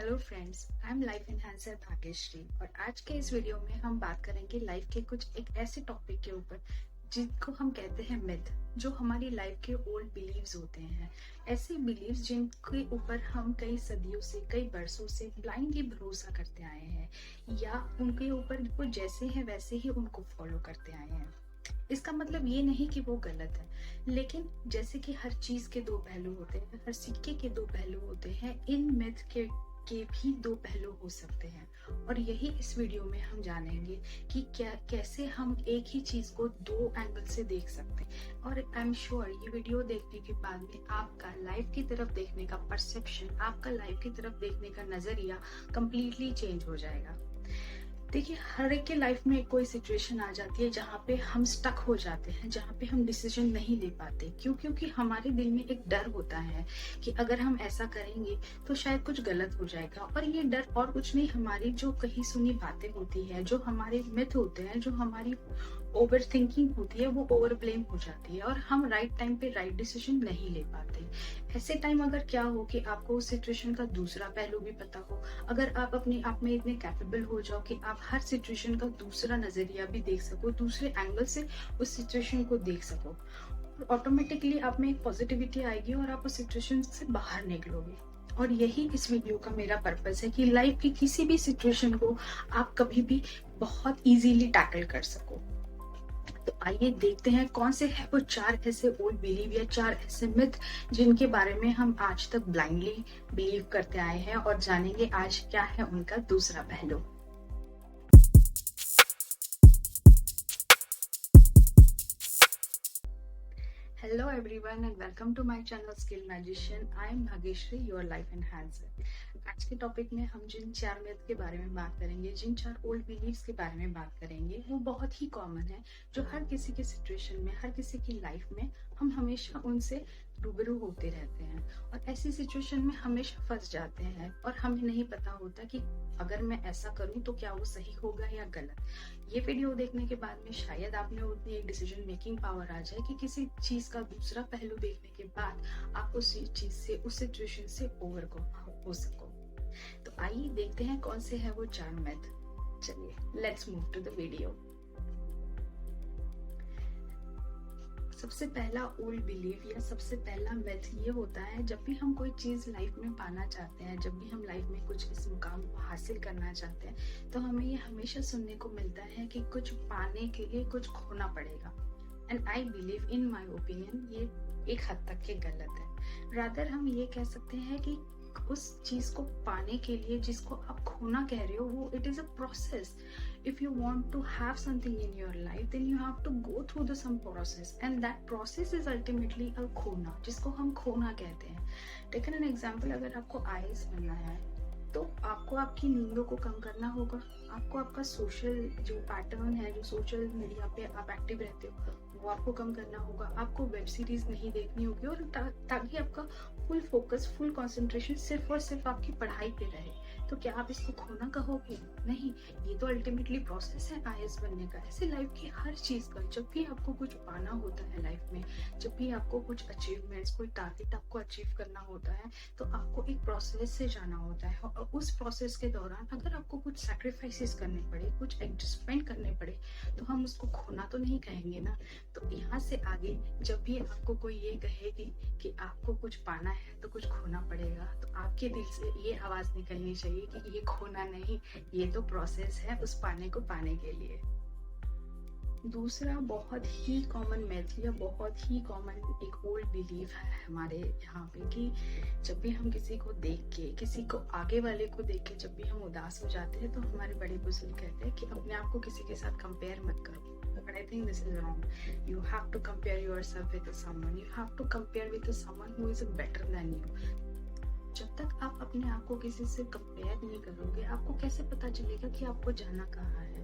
Hello friends, I am life enhancer Bhagyashree और आज के इस वीडियो में हम बात करेंगे लाइफ के कुछ एक ऐसे टॉपिक के ऊपर जिनको हम कहते हैं मिथ, जो हमारी लाइफ के ओल्ड बिलीव्स होते हैं। ऐसे बिलीव्स जिनके ऊपर हम कई सदियों से कई बरसों से ब्लाइंडली भरोसा करते आए हैं या उनके ऊपर वो जैसे हैं वैसे ही उनको फॉलो करते आए हैं। इसका मतलब ये नहीं कि वो गलत है, लेकिन जैसे कि हर चीज के दो पहलू होते हैं, हर सिक्के के दो पहलू होते हैं, इन मिथ के भी दो पहलू हो सकते हैं। और यही इस वीडियो में हम जानेंगे कि कैसे हम एक ही चीज को दो एंगल से देख सकते हैं। और आई एम श्योर ये वीडियो देखने के बाद में आपका लाइफ की तरफ देखने का परसेप्शन, आपका लाइफ की तरफ देखने का नजरिया कंप्लीटली चेंज हो जाएगा। देखिए, हर एक के लाइफ में कोई सिचुएशन आ जाती है जहाँ पे हम स्टक हो जाते हैं, जहाँ पे हम डिसीजन नहीं ले पाते। क्योंकि हमारे दिल में एक डर होता है कि अगर हम ऐसा करेंगे तो शायद कुछ गलत हो जाएगा। और ये डर और कुछ नहीं, हमारी जो कही सुनी बातें होती है, जो हमारे मिथ होते हैं, जो हमारी ओवर थिंकिंग होती है, वो ओवर ब्लेम हो जाती है और हम राइट टाइम पे राइट डिसीजन नहीं ले पाते। ऐसे टाइम अगर क्या हो कि आपको उस सिचुएशन का दूसरा पहलू भी पता हो, अगर आप अपने आप में इतने कैपेबल हो जाओ कि आप हर सिचुएशन का दूसरा नजरिया भी देख सको, दूसरे एंगल से उस सिचुएशन को देख सको, ऑटोमेटिकली आप में एक पॉजिटिविटी आएगी और आप उस सिचुएशन से बाहर निकलोगे। और यही इस वीडियो का मेरा पर्पस है कि लाइफ की किसी भी सिचुएशन को आप कभी भी बहुत इजीली टैकल कर सको। तो आइए देखते हैं कौन से है वो चार ऐसे ओल्ड बिलीव या चार ऐसे मिथ जिनके बारे में हम आज तक ब्लाइंडली बिलीव करते आए हैं, और जानेंगे आज क्या है उनका दूसरा पहलू। Hello everyone and welcome to my channel Skill Magician. I am Bhagyashree, your life enhancer. आज के टॉपिक में हम जिन चार मिथ के बारे में बात करेंगे, जिन चार ओल्ड बिलीव्स के बारे में बात करेंगे, वो बहुत ही कॉमन है, जो हर किसी के सिचुएशन में, हर किसी की लाइफ में हम हमेशा उनसे रूबरू होते रहते हैं और ऐसी सिचुएशन में हमेशा फंस जाते हैं और हमें नहीं पता होता कि अगर मैं ऐसा करूं तो क्या वो सही होगा या गलत। ये वीडियो देखने के बाद में शायद आप में उतनी एक डिसीजन मेकिंग पावर आ जाए कि किसी चीज का दूसरा पहलू देखने के बाद आप उस चीज से, उस सिचुएशन से ओवरकम हो सको। तो आइए देखते हैं कौन से है वो चार मिथ। चलिए, let's move to the video. सबसे पहला ओल्ड बिलीव या सबसे पहला मिथ ये होता है, जब भी हम कोई चीज लाइफ में पाना चाहते हैं, जब भी हम लाइफ में कुछ इस मुकाम को हासिल करना चाहते हैं, तो हमें ये हमेशा सुनने को मिलता है कि कुछ पाने के लिए कुछ खोना पड़ेगा। And I believe, in my opinion, ये एक हद तक के गलत है। रादर हम ये कह सकते हैं कि उस चीज को पाने के लिए जिसको आप खोना कह रहे हो, वो it is a process. if you want to have something in your life, then you have to go through the some process, and that process is ultimately a खोना, जिसको हम खोना कहते हैं। टेकन एन एग्जाम्पल, अगर आपको IAS बनना है तो आपको आपकी नींदों को कम करना होगा, आपको आपका सोशल जो पैटर्न है, जो सोशल मीडिया पे आप एक्टिव रहते हो, वो आपको कम करना होगा, आपको वेब सीरीज नहीं देखनी होगी, और ताकि आपका फुल फोकस, फुल कंसंट्रेशन सिर्फ और सिर्फ आपकी पढ़ाई पे रहे। तो क्या आप इसको खोना कहोगे? नहीं, ये तो अल्टीमेटली प्रोसेस है आईएएस बनने का। ऐसे लाइफ की हर चीज का, जब भी आपको कुछ पाना होता है लाइफ में, जब भी आपको कुछ अचीवमेंट्स, कोई टारगेट आपको अचीव करना होता है, तो आपको एक प्रोसेस से जाना होता है। और उस प्रोसेस के दौरान अगर आपको कुछ सैक्रिफाइसेस करने पड़े, कुछ एडजस्टमेंट करने पड़े, तो हम उसको खोना तो नहीं कहेंगे ना। तो यहाँ से आगे जब भी आपको कोई ये कहेगी कि आपको कुछ पाना है तो कुछ खोना पड़ेगा, तो आपके दिल से ये आवाज निकलनी चाहिए कि ये खोना नहीं, ये तो प्रोसेस है उस पाने को पाने के लिए। दूसरा बहुत ही कॉमन मिथ या बहुत ही कॉमन एक ओल्ड बिलीव है हमारे यहाँ पे कि जब भी हम किसी को देख के, किसी को आगे वाले को देख के जब भी हम उदास हो जाते हैं, तो हमारे बड़े बुजुर्ग कहते हैं कि अपने आप को किसी के साथ कंपेयर मत करो। But I think this is wrong. You have to compare yourself with someone. You have to compare with someone who is better than you. जब तक आप अपने आप को किसी से कंपेयर नहीं करोगे, आपको कैसे पता चलेगा कि आपको जाना कहाँ है?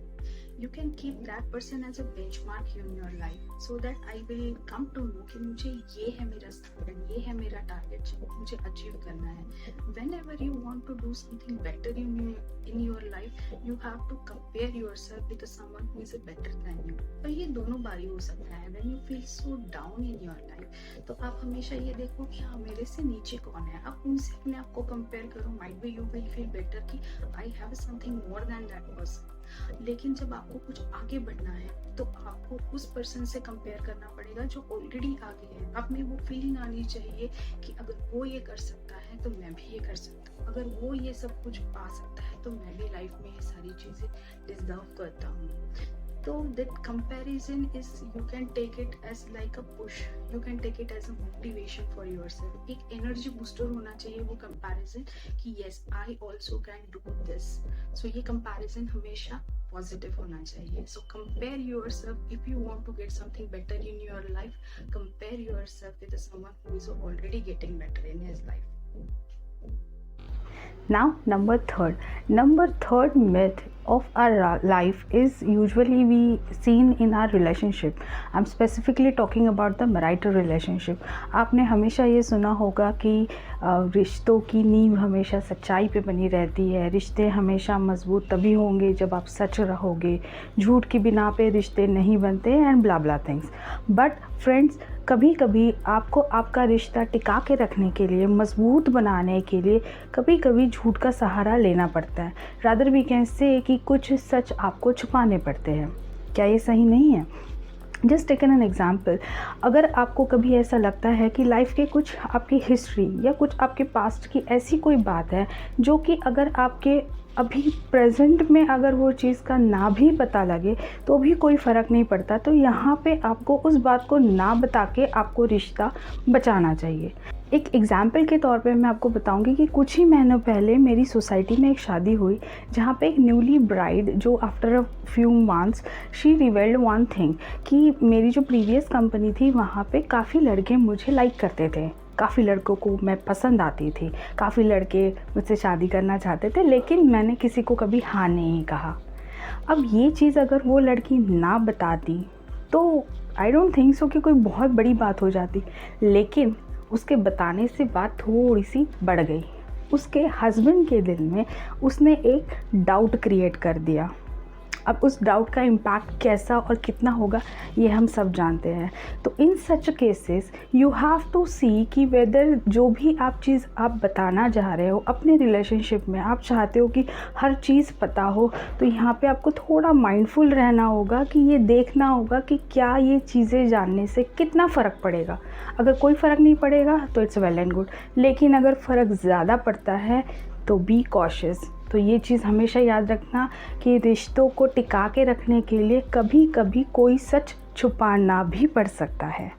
You can keep that person as a benchmark in your life so that I will come to know कि मुझे ये है मेरा standard, ये है मेरा target जो मुझे achieve करना है. Whenever you want to do something better in your life, you have to compare yourself with someone who is better than you. तो ये दोनों बारी हो सकता है. When you feel so down in your life, तो आप हमेशा ये देखो कि हाँ मेरे से नीचे कौन है, आप उनसे अपने आप को compare करो. Might be you will feel better कि I have something more than that person. लेकिन जब आपको कुछ आगे बढ़ना है तो आपको उस पर्सन से कंपेयर करना पड़ेगा जो ऑलरेडी आगे है. आप में वो फीलिंग आनी चाहिए कि अगर वो ये कर सकता है तो मैं भी ये कर सकता हूँ, अगर वो ये सब कुछ पा सकता है तो मैं भी लाइफ में ये सारी चीज़ें डिजर्व करता हूँ. तो that comparison is, you can take it as like a push, you can take it as a motivation for yourself. एक energy booster होना चाहिए वो comparison कि yes I also can do this. So ये comparison हमेशा positive होना चाहिए. So compare yourself if you want to get something better in your life. Compare yourself with someone who is already getting better in his life. Now, number third myth of our life is usually we seen in our relationship. I'm specifically talking about the marital relationship. आपने हमेशा ये सुना होगा कि रिश्तों की नींव हमेशा सच्चाई पे बनी रहती है. रिश्ते हमेशा मजबूत तभी होंगे जब आप सच रहोगे. झूठ की बिना पे रिश्ते नहीं बनते and blah blah things. But friends, कभी कभी आपको आपका रिश्ता टिका के रखने के लिए, मजबूत बनाने के लिए कभी कभी झूठ का सहारा लेना पड़ता है. रादर वी कैन से कि कुछ सच आपको छुपाने पड़ते हैं. क्या ये सही नहीं है? Just taken an example. अगर आपको कभी ऐसा लगता है कि लाइफ के कुछ आपकी हिस्ट्री या कुछ आपके पास्ट की ऐसी कोई बात है जो कि अगर आपके अभी प्रेजेंट में अगर वो चीज़ का ना भी पता लगे तो भी कोई फ़र्क नहीं पड़ता, तो यहाँ पे आपको उस बात को ना बता के आपको रिश्ता बचाना चाहिए. एक एग्ज़ाम्पल के तौर पे मैं आपको बताऊंगी कि कुछ ही महीनों पहले मेरी सोसाइटी में एक शादी हुई जहाँ पे एक न्यूली ब्राइड जो after a few months she revelled one thing कि मेरी जो प्रीवियस कंपनी थी वहाँ पे काफ़ी लड़के मुझे लाइक करते थे, काफ़ी लड़कों को मैं पसंद आती थी, काफ़ी लड़के मुझसे शादी करना चाहते थे, लेकिन मैंने किसी को कभी हाँ नहीं कहा. अब ये चीज़ अगर वो लड़की ना बताती तो आई डोंट थिंक सो कि कोई बहुत बड़ी बात हो जाती, लेकिन उसके बताने से बात थोड़ी सी बढ़ गई. उसके हस्बैंड के दिल में उसने एक डाउट क्रिएट कर दिया. अब उस डाउट का इम्पैक्ट कैसा और कितना होगा ये हम सब जानते हैं. तो in such cases you have to see कि वेदर जो भी आप चीज़ आप बताना चाह रहे हो अपने रिलेशनशिप में, आप चाहते हो कि हर चीज़ पता हो, तो यहाँ पे आपको थोड़ा माइंडफुल रहना होगा कि ये देखना होगा कि क्या ये चीज़ें जानने से कितना फ़र्क पड़ेगा. अगर कोई फ़र्क नहीं पड़ेगा तो इट्स वेल एंड गुड, लेकिन अगर फ़र्क ज़्यादा पड़ता है तो बी कॉशियस. तो ये चीज़ हमेशा याद रखना कि रिश्तों को टिका के रखने के लिए कभी कभी कोई सच छुपाना भी पड़ सकता है.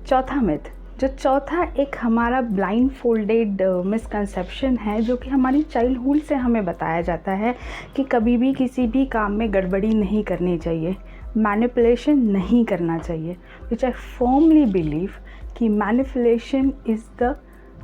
चौथा मिथ, जो चौथा एक हमारा ब्लाइंड फोल्डेड मिसकंसेप्शन है जो कि हमारी चाइल्डहुड से हमें बताया जाता है कि कभी भी किसी भी काम में गड़बड़ी नहीं करनी चाहिए, मैनिपुलेशन नहीं करना चाहिए. विच आई फर्मली बिलीव कि manipulation is the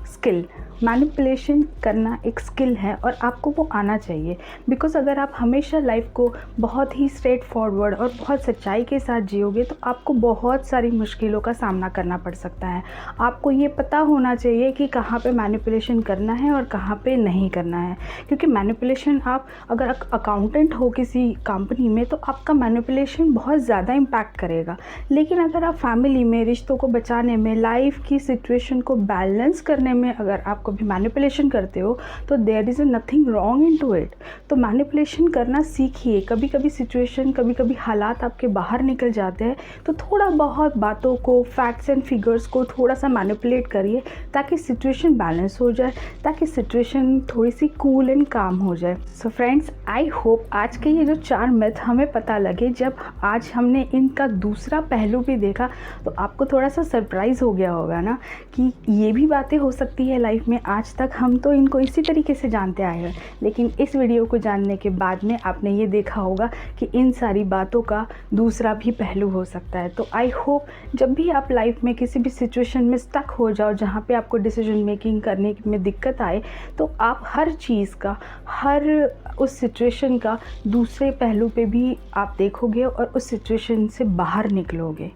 skill. Manipulation करना एक स्किल है और आपको वो आना चाहिए. बिकॉज़ अगर आप हमेशा लाइफ को बहुत ही स्ट्रेट फॉरवर्ड और बहुत सच्चाई के साथ जियोगे तो आपको बहुत सारी मुश्किलों का सामना करना पड़ सकता है. आपको ये पता होना चाहिए कि कहाँ पे मैनिपुलेशन करना है और कहाँ पे नहीं करना है, क्योंकि मैनिपुलेशन आप अगर अकाउंटेंट हो किसी कंपनी में तो आपका मैनिपुलेशन बहुत ज़्यादा इम्पैक्ट करेगा. लेकिन अगर आप फैमिली में रिश्तों को बचाने में, लाइफ की सिचुएशन को बैलेंस करने में अगर आप कभी मैनिपुलेशन करते हो तो there is nothing wrong in to it. तो मैनिपुलेशन करना सीखिए. कभी कभी सिचुएशन, कभी कभी हालात आपके बाहर निकल जाते हैं तो थोड़ा बहुत बातों को, फैक्ट्स एंड फिगर्स को थोड़ा सा मैनिपुलेट करिए ताकि सिचुएशन बैलेंस हो जाए, ताकि सिचुएशन थोड़ी सी कूल एंड काम हो जाए. सो फ्रेंड्स, आई होप आज के ये जो 4 मिथ हमें पता लगे, जब आज हमने इनका दूसरा पहलू भी देखा तो आपको थोड़ा सा सरप्राइज़ हो गया होगा ना कि ये भी बातें हो सकती है लाइफ में, आज तक हम तो इनको इसी तरीके से जानते आए हैं, लेकिन इस वीडियो को जानने के बाद में आपने ये देखा होगा कि इन सारी बातों का दूसरा भी पहलू हो सकता है। तो आई होप जब भी आप लाइफ में किसी भी सिचुएशन में स्टक हो जाओ जहाँ पे आपको डिसीजन मेकिंग करने में दिक्कत आए, तो आप हर चीज़ का, हर उस सिचुएशन का दूसरे पहलू पे भी आप देखोगे और उस सिचुएशन से बाहर निकलोगे।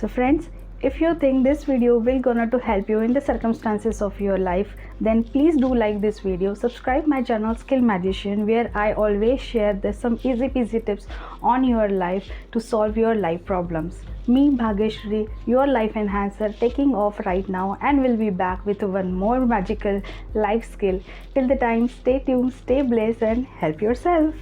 So friends, if you think this video will gonna to help you in the circumstances of your life, then please do like this video, subscribe my channel Skill Magician, where I always share some easy peasy tips on your life to solve your life problems. Me Bhagyashree, your life enhancer, taking off right now and will be back with one more magical life skill. Till the time, stay tuned, stay blessed and help yourself.